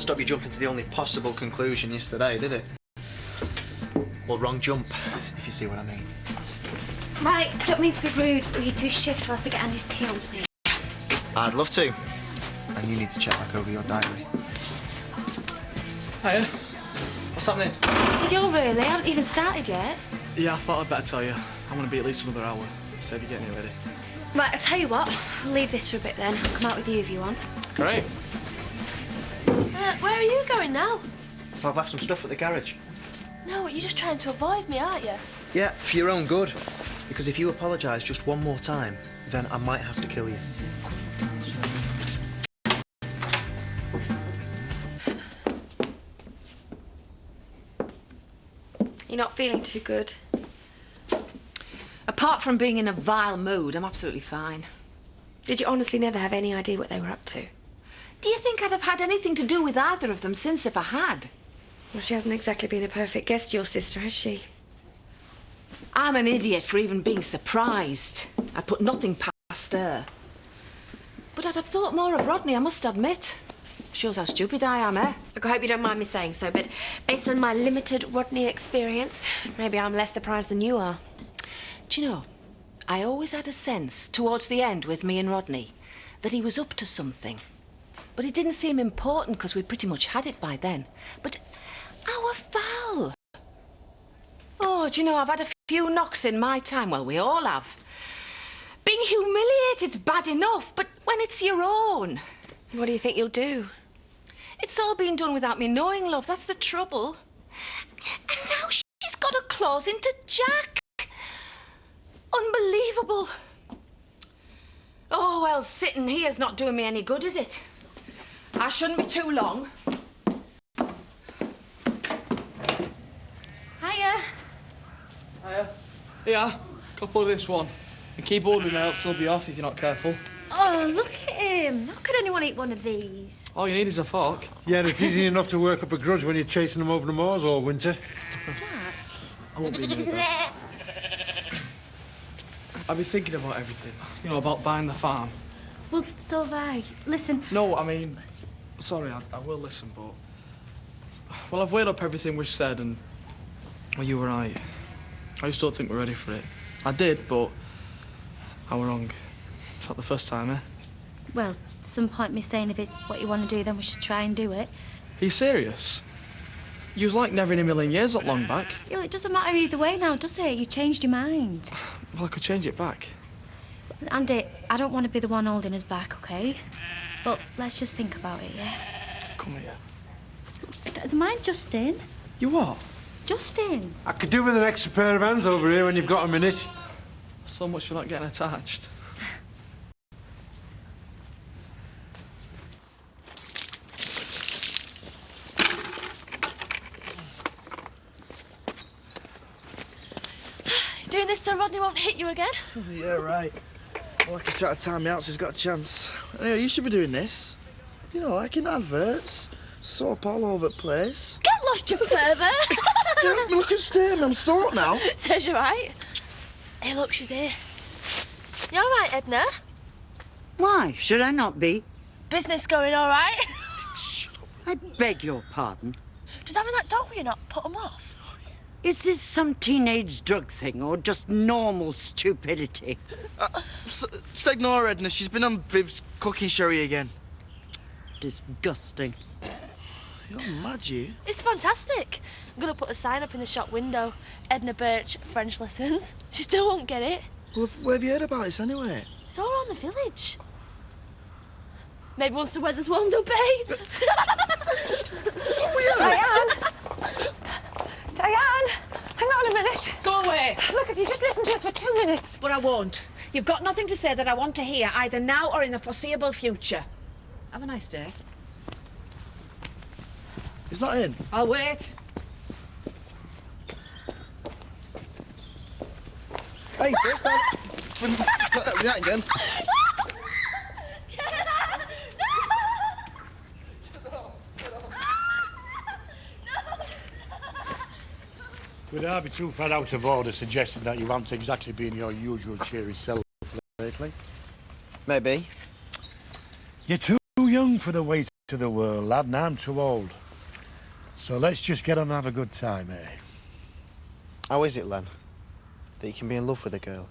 stop you jumping to the only possible conclusion yesterday, did it? Well, wrong jump, if you see what I mean. Right, don't mean to be rude, but you two shift for us to get Andy's tea on, please. I'd love to. And you need to check back over your diary. Hiya. What's happening? You're really? I haven't even started yet. Yeah, I thought I'd better tell you. I'm gonna be at least another hour. Save you getting it ready. Right, I'll tell you what. I'll leave this for a bit then. I'll come out with you if you want. Great. Where are you going now? I've left some stuff at the garage. No, you're just trying to avoid me, aren't you? Yeah, for your own good. Because if you apologise just one more time, then I might have to kill you. You're not feeling too good. Apart from being in a vile mood, I'm absolutely fine. Did you honestly never have any idea what they were up to? Do you think I'd have had anything to do with either of them since if I had? Well, she hasn't exactly been a perfect guest, your sister, has she? I'm an idiot for even being surprised. I put nothing past her. But I'd have thought more of Rodney, I must admit. Shows how stupid I am, eh? Look, I hope you don't mind me saying so, but based on my limited Rodney experience, maybe I'm less surprised than you are. Do you know, I always had a sense, towards the end with me and Rodney, that he was up to something. But it didn't seem important because we pretty much had it by then. But our Val... Oh, do you know, I've had a few knocks in my time. Well, we all have. Being humiliated's bad enough, but when it's your own... What do you think you'll do? It's all been done without me knowing, love. That's the trouble. And now she's got her claws into Jack. Unbelievable. Oh, well, sitting here's not doing me any good, is it? I shouldn't be too long. Hiya. Hiya. Yeah, couple of this one. And keep ordering or else they'll be off if you're not careful. Oh, look at him. How could anyone eat one of these? All you need is a fork. Yeah, it's easy enough to work up a grudge when you're chasing them over the moors all winter. Jack. I won't be near that. I've been thinking about everything. You know, about buying the farm. Well, so have I. Listen. No, I mean... Sorry, I will listen, but... Well, I've weighed up everything we've said and... Well, you were right. I just don't think we're ready for it. I did, but... I was wrong. It's not the first time, eh? Well, at some point me saying if it's what you want to do, then we should try and do it. Are you serious? You was like never in a million years not long back. Yeah, well, it doesn't matter either way now, does it? You changed your mind. Well, I could change it back. Andy, I don't want to be the one holding us back, OK? But let's just think about it, yeah? Come here. Do you mind Justin? You what? Justin. I could do with an extra pair of hands over here when you've got a minute. So much for not getting attached. Doing this so Rodney won't hit you again? Yeah, right. Well, like he's trying to time me out so he's got a chance. Anyway, you should be doing this. You know, like in adverts. Soap all over the place. Get lost, you pervert! Get off me looking straight, I'm sore now. Says you're right. Hey, look, she's here. You all right, Edna? Why should I not be? Business going all right? I beg your pardon. Does having that dog with you not put them off? Is this some teenage drug thing or just normal stupidity? Just ignore her, Edna. She's been on Viv's cooking sherry again. Disgusting. You're mad, you. It's fantastic. I'm going to put a sign up in the shop window. Edna Birch, French lessons. She still won't get it. Well, where have you heard about this anyway? It's all around the village. Maybe once the weather's warmed up, babe. So weird. Diane, hang on a minute. Go away. Look, if you just listen to us for 2 minutes. But I won't. You've got nothing to say that I want to hear, either now or in the foreseeable future. Have a nice day. He's not in. I'll wait. Hey, there's that. That again. Would I be too far out of order suggesting that you aren't exactly being your usual cheery self lately? Maybe. You're too young for the weight to the world, lad, and I'm too old. So let's just get on and have a good time, eh? How is it, Len, that you can be in love with a girl,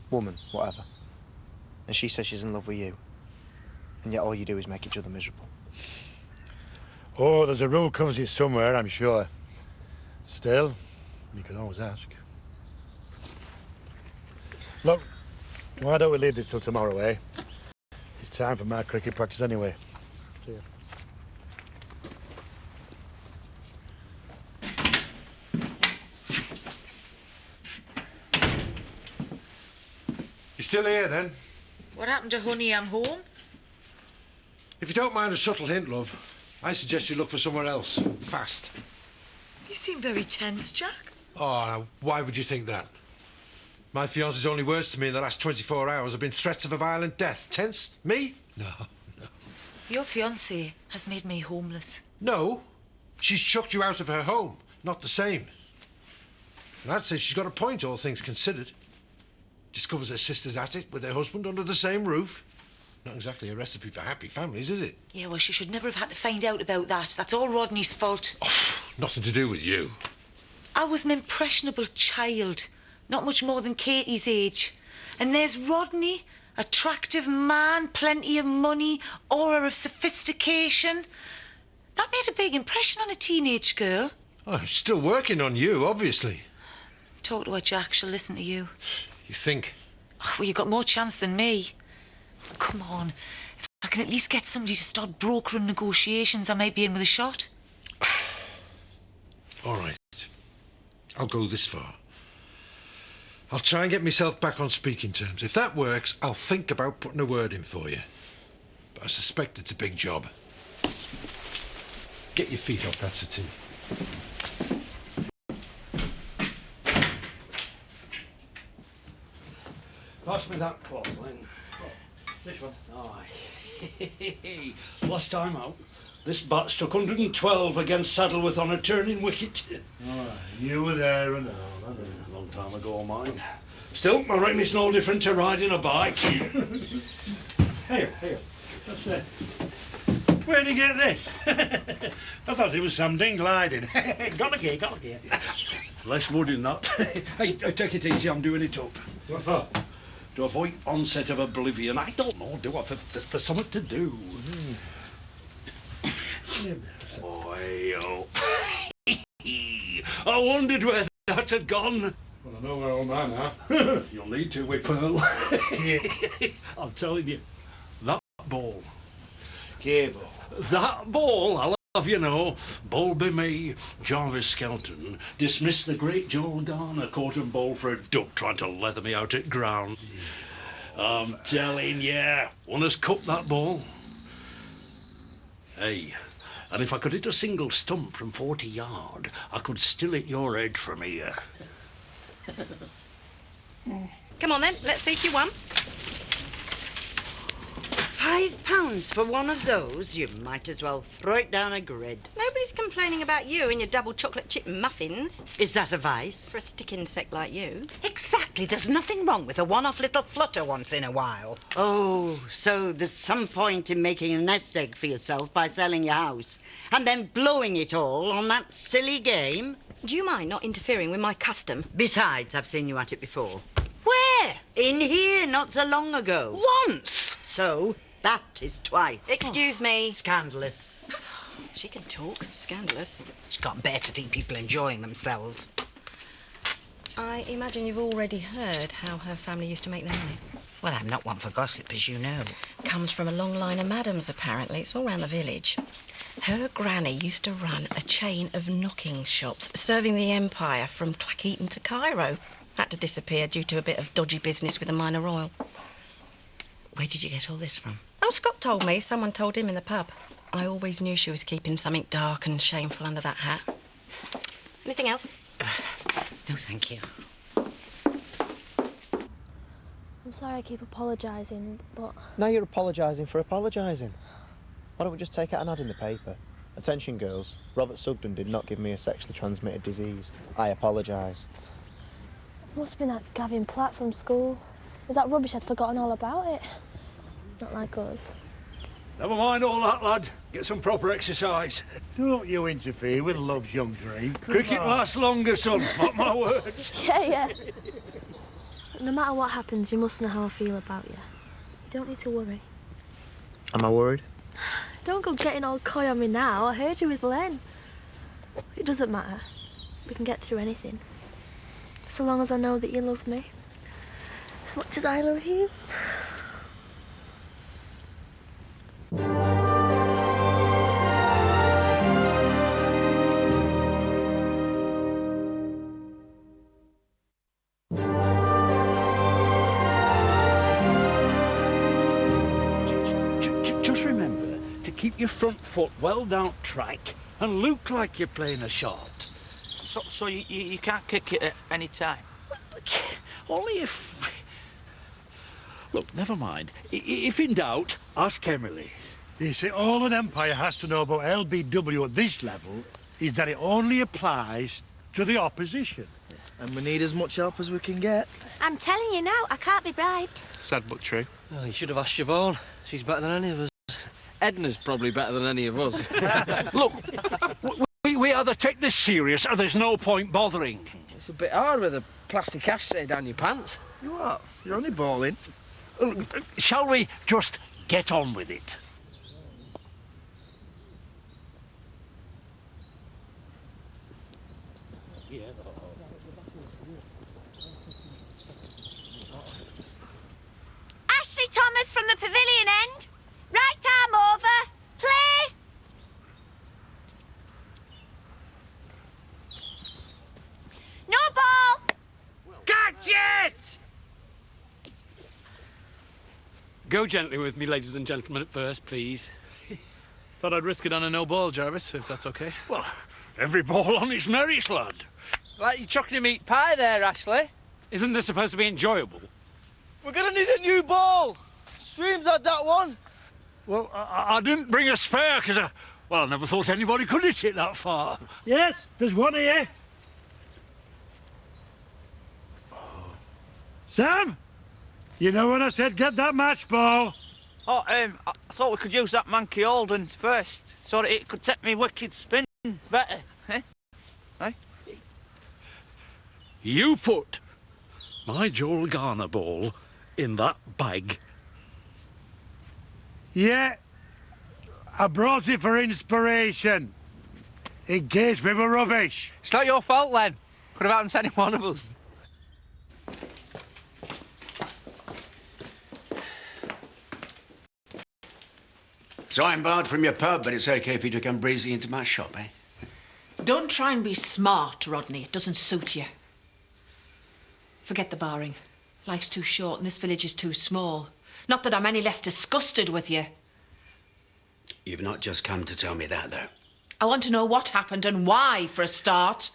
woman, whatever, and she says she's in love with you, and yet all you do is make each other miserable? Oh, there's a rule covers it somewhere, I'm sure. Still, you can always ask. Look, why don't we leave this till tomorrow, eh? It's time for my cricket practice anyway. See ya. You still here, then? What happened to Honey, I'm home? If you don't mind a subtle hint, love, I suggest you look for somewhere else. Fast. You seem very tense, Jack. Oh, now, why would you think that? My fiance's only words to me in the last 24 hours have been threats of a violent death. Tense? Me? No, no. Your fiancée has made me homeless. No. She's chucked you out of her home. Not the same. And I'd say she's got a point, all things considered. Discovers her sister's at it with her husband under the same roof. Not exactly a recipe for happy families, is it? Yeah, well, she should never have had to find out about that. That's all Rodney's fault. Oh, nothing to do with you. I was an impressionable child, not much more than Katie's age. And there's Rodney, attractive man, plenty of money, aura of sophistication. That made a big impression on a teenage girl. Oh, she's still working on you, obviously. Talk to her, Jack. She'll listen to you. You think? Oh, well, you've got more chance than me. Come on. If I can at least get somebody to start brokering negotiations, I might be in with a shot. All right. I'll go this far. I'll try and get myself back on speaking terms. If that works, I'll think about putting a word in for you. But I suspect it's a big job. Get your feet off that settee. Pass me that cloth, Len. This one? Aye. Last time out, this bat stuck 112 against Saddleworth on a turning wicket. Aye, you were there and all. A long time ago, mine. Still, I reckon it's no different to riding a bike. Here. What's that? Where'd you get this? I thought it was some ding gliding. got a gear. Less wood in that. Hey, take it easy, I'm doing it up. What for? To avoid onset of oblivion. I don't know, do I? For something to do. Boy, oh. I wondered where that had gone. Well, I know where old man are. You'll need to with Pearl. I'm telling you, that ball. Careful. That ball, I'll have you know, ball be me, Jarvis Skelton, dismissed the great Joel Garner, caught and ball for a duck trying to leather me out at ground. I'm telling you, one has cut that ball. Hey, and if I could hit a single stump from 40 yard, I could still hit your head from here. Come on then, let's see if you won. £5 for one of those? You might as well throw it down a grid. Nobody's complaining about you and your double chocolate chip muffins. Is that a vice? For a stick insect like you. Exactly. There's nothing wrong with a one-off little flutter once in a while. Oh, so there's some point in making a nest egg for yourself by selling your house and then blowing it all on that silly game? Do you mind not interfering with my custom? Besides, I've seen you at it before. Where? In here, not so long ago. Once! So, that is twice. Excuse me. Scandalous. She can talk. Scandalous. She can't bear to see people enjoying themselves. I imagine you've already heard how her family used to make their money. Well, I'm not one for gossip, as you know. Comes from a long line of madams, apparently. It's all round the village. Her granny used to run a chain of knocking shops, serving the empire from Clackheaton to Cairo. Had to disappear due to a bit of dodgy business with a minor royal. Where did you get all this from? Oh, Scott told me. Someone told him in the pub. I always knew she was keeping something dark and shameful under that hat. Anything else? No, thank you. I'm sorry I keep apologising, but... Now you're apologising for apologising. Why don't we just take out an ad in the paper? Attention, girls. Robert Sugden did not give me a sexually transmitted disease. I apologise. Must have been that Gavin Platt from school. Was that rubbish? I'd forgotten all about it. Not like us. Never mind all that, lad. Get some proper exercise. Don't you interfere with love's young dream. Come Cricket on. lasts longer, son. Mark my words. Yeah. No matter what happens, you must know how I feel about you. You don't need to worry. Am I worried? Don't go getting all coy on me now. I heard you with Len. It doesn't matter. We can get through anything. So long as I know that you love me. As much as I love you. Just remember to keep your front foot well down track and look like you're playing a shot. So you can't kick it at any time? Only if... Look, never mind. If in doubt, ask Emily. You see, all an umpire has to know about LBW at this level is that it only applies to the opposition. And we need as much help as we can get. I'm telling you now, I can't be bribed. Sad but true. Oh, you should have asked Siobhan. She's better than any of us. Edna's probably better than any of us. Look, we either take this serious or there's no point bothering. It's a bit hard with a plastic ashtray down your pants. You what? You're only bowling. Shall we just get on with it? Ashley Thomas from the pavilion end. Right arm over. Play. No ball. Catch it! Go gently with me, ladies and gentlemen, at first, please. Thought I'd risk it on a no ball, Jarvis, if that's okay. Well, every ball on its merits, lad. Like you're chucking a meat pie there, Ashley. Isn't this supposed to be enjoyable? We're gonna need a new ball. Streams had that one. Well, I didn't bring a spare because I never thought anybody could hit it that far. Yes, there's one here. Sam, you know when I said get that match ball? Oh, I thought we could use that Manky Alden first, so that it could take me wicked spin better. Eh? Eh? You put my Joel Garner ball in that bag. Yeah, I brought it for inspiration. In case we were rubbish. It's not your fault, Len. Could have happened to any one of us. So I'm barred from your pub, but it's okay for you to come breezy into my shop, eh? Don't try and be smart, Rodney. It doesn't suit you. Forget the barring. Life's too short and this village is too small. Not that I'm any less disgusted with you. You've not just come to tell me that, though. I want to know what happened and why, for a start.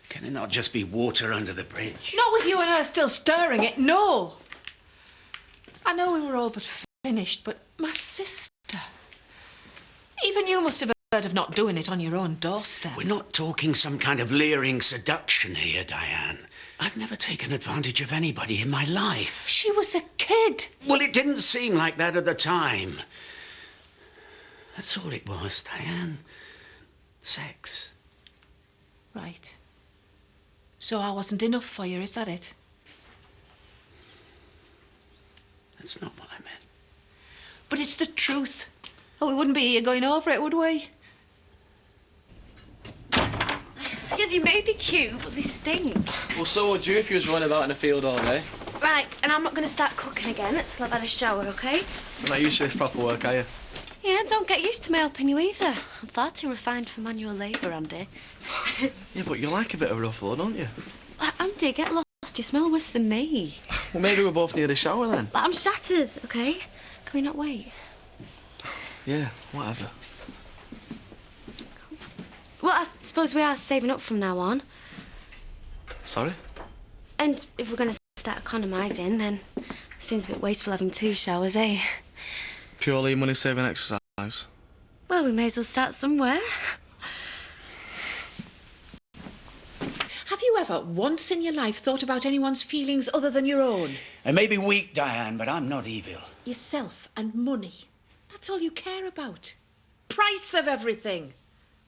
Can it not just be water under the bridge? Not with you and her still stirring it, no. I know we were all but finished, but my sister... Even you must have heard of not doing it on your own doorstep. We're not talking some kind of leering seduction here, Diane. I've never taken advantage of anybody in my life. She was a kid. Well, it didn't seem like that at the time. That's all it was, Diane. Sex. Right. So I wasn't enough for you, is that it? That's not what I meant. But it's the truth. Oh, we wouldn't be here going over it, would we? Yeah, they may be cute, but they stink. Well, so would you if you was running about in a field all day. Right, and I'm not going to start cooking again until I've had a shower, OK? You're not used to this proper work, are you? Yeah, don't get used to me helping you either. I'm far too refined for manual labour, Andy. Yeah, but you like a bit of rough though, don't you? Andy, get lost. You smell worse than me. Well, maybe we both need a shower then. I'm shattered, OK? Can we not wait? Yeah, whatever. Well, I suppose we are saving up from now on. Sorry? And if we're going to start economising, then it seems a bit wasteful having two showers, eh? Purely money-saving exercise. Well, we may as well start somewhere. Have you ever, once in your life, thought about anyone's feelings other than your own? I may be weak, Diane, but I'm not evil. Yourself and money. That's all you care about. Price of everything.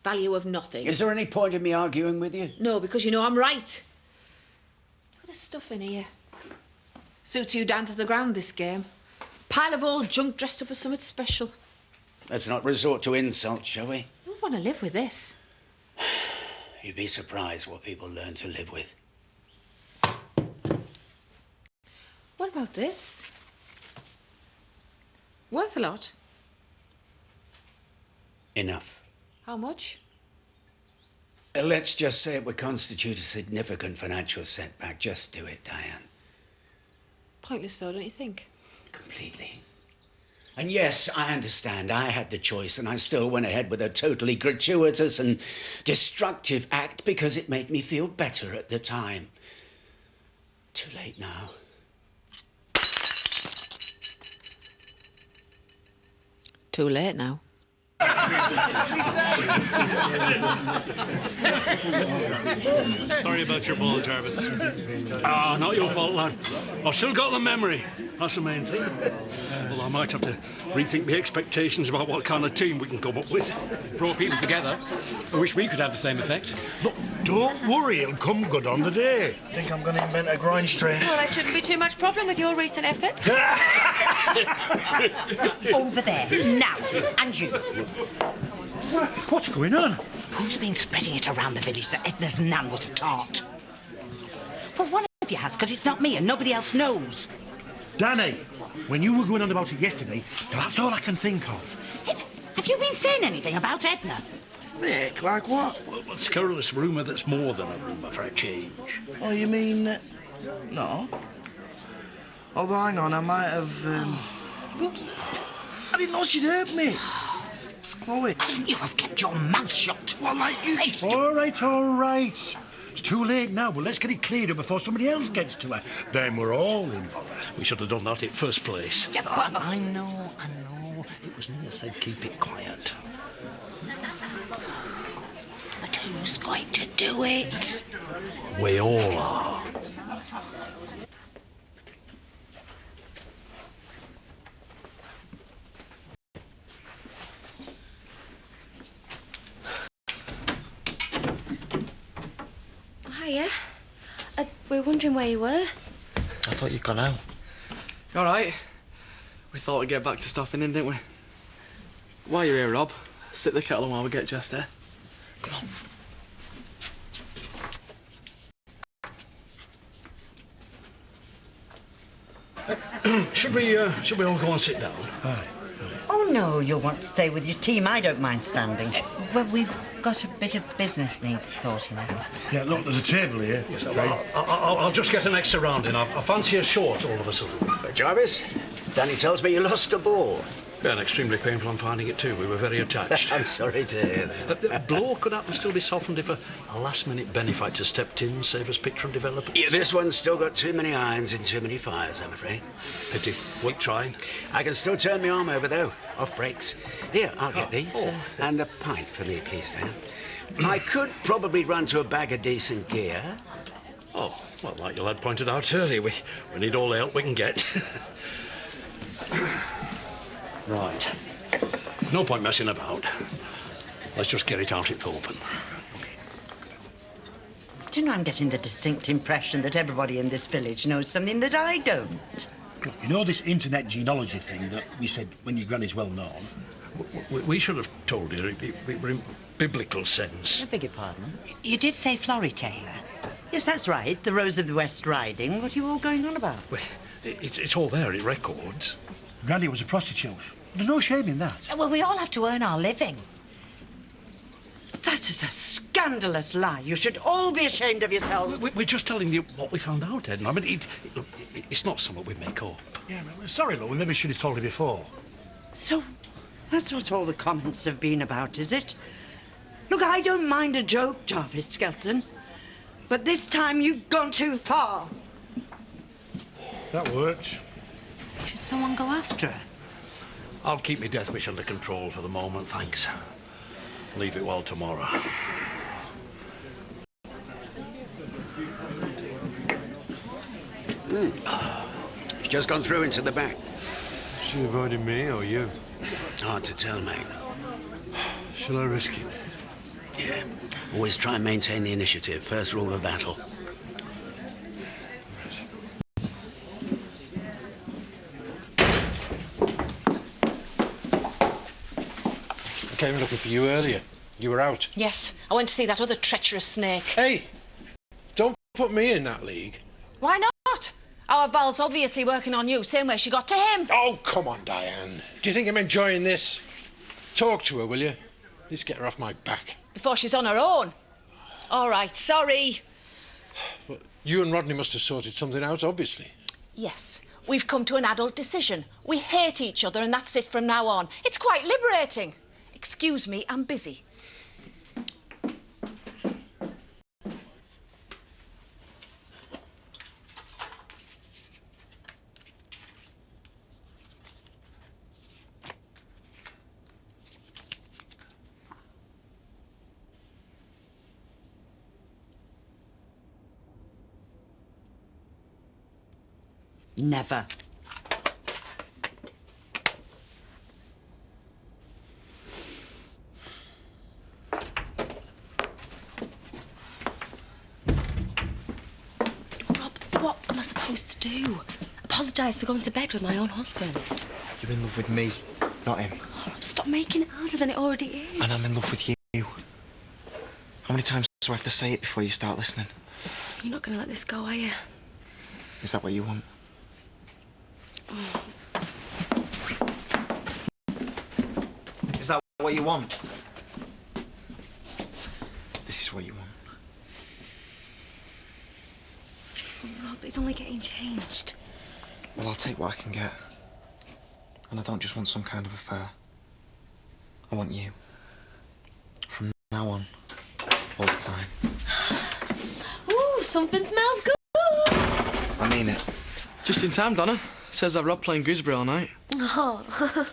Value of nothing. Is there any point in me arguing with you? No, because you know I'm right. Look at the stuff in here. Suits you down to the ground, this game. Pile of old junk dressed up as something special. Let's not resort to insults, shall we? I don't want to live with this. You'd be surprised what people learn to live with. What about this? Worth a lot. Enough. How much? Let's just say it would constitute a significant financial setback. Just do it, Diane. Pointless though, don't you think? Completely. And yes, I understand. I had the choice, and I still went ahead with a totally gratuitous and destructive act because it made me feel better at the time. Too late now. Too late now. Sorry about your ball, Jarvis. Ah, not your fault, lad. I've still got the memory. That's the main thing. Well, I might have to rethink my expectations about what kind of team we can come up with. Brought people together. I wish we could have the same effect. Look, don't worry, it'll come good on the day. I think I'm going to invent a grind strain. Well, there shouldn't be too much problem with your recent efforts. Over there, now, and you. What's going on? Who's been spreading it around the village that Edna's nan was a tart? Well, one of you has, because it's not me and nobody else knows. Danny, when you were going on about it yesterday, that's all I can think of. Ed, have you been saying anything about Edna? Nick, like what? Well, a scurrilous rumour that's more than a rumour for a change. Oh, you mean... no. Although, hang on, I might have... I didn't know she'd hurt me. It's Chloe. Couldn't you have kept your mouth shut? Well, like you... All right. It's too late now, but let's get it cleared up before somebody else gets to her. Then we're all in bother. We should have done that in first place. Yeah, but... I know. It was me that said keep it quiet. But who's going to do it? We all are. Hiya. We were wondering where you were. I thought you'd gone out. All right. We thought we'd get back to stuffing in, didn't we? While you're here, Rob, sit the kettle on while we get Jess there. Come on. Should we all go and sit down? Aye. Oh, no, you'll want to stay with your team. I don't mind standing. Well, we've got a bit of business needs sorting out. Yeah, look, there's a table here. Yes, I'll just get an extra round in. I fancy a short all of a sudden. Jarvis, Danny tells me you lost a ball. Yeah, and extremely painful on finding it too. We were very attached. I'm sorry to hear that. The blow could happen still be softened if a last-minute benefactor stepped in, save us picked from developers. Yeah, this one's still got too many irons and too many fires, I'm afraid. Pity. Keep trying. I can still turn my arm over, though. Off breaks. Here, I'll get these. And a pint for me, please, Dan. I could probably run to a bag of decent gear. Oh, well, like your lad pointed out earlier, we need all the help we can get. Right. No point messing about. Let's just get it out in the open. Do you know, I'm getting the distinct impression that everybody in this village knows something that I don't. You know this internet genealogy thing that we said when your granny's well known? We should have told you it were in biblical sense. I beg your pardon? You did say Florrie Taylor. Yes, that's right. The Rose of the West Riding. What are you all going on about? Well, it's all there in records. Granny was a prostitute. There's no shame in that. Well, we all have to earn our living. That is a scandalous lie. You should all be ashamed of yourselves. We're just telling you what we found out, Edna. I mean, it's not something we make up. Yeah, sorry, Lou. We maybe should have told you before. So, that's what all the comments have been about, is it? Look, I don't mind a joke, Jarvis Skelton. But this time you've gone too far. That worked. Should someone go after her? I'll keep my death wish under control for the moment, thanks. Leave it well tomorrow. She's just gone through into the back. She avoided me or you? Hard to tell, mate. Shall I risk it? Yeah. Always try and maintain the initiative. First rule of battle. I came looking for you earlier. You were out. Yes, I went to see that other treacherous snake. Hey! Don't put me in that league. Why not? Our Val's obviously working on you, same way she got to him. Oh, come on, Diane. Do you think I'm enjoying this? Talk to her, will you? At least get her off my back. Before she's on her own. All right, sorry. But you and Rodney must have sorted something out, obviously. Yes, we've come to an adult decision. We hate each other and that's it from now on. It's quite liberating. Excuse me, I'm busy. Never. Rob, what am I supposed to do? Apologise for going to bed with my own husband. You're in love with me, not him. Oh, stop making it harder than it already is. And I'm in love with you. How many times do I have to say it before you start listening? You're not going to let this go, are you? Is that what you want? Is that what you want? This is what you want. Rob, it's only getting changed. Well, I'll take what I can get. And I don't just want some kind of affair. I want you. From now on, all the time. Ooh, something smells good. I mean it. Just in time, Donna. Says I've Rob playing gooseberry all night. Oh.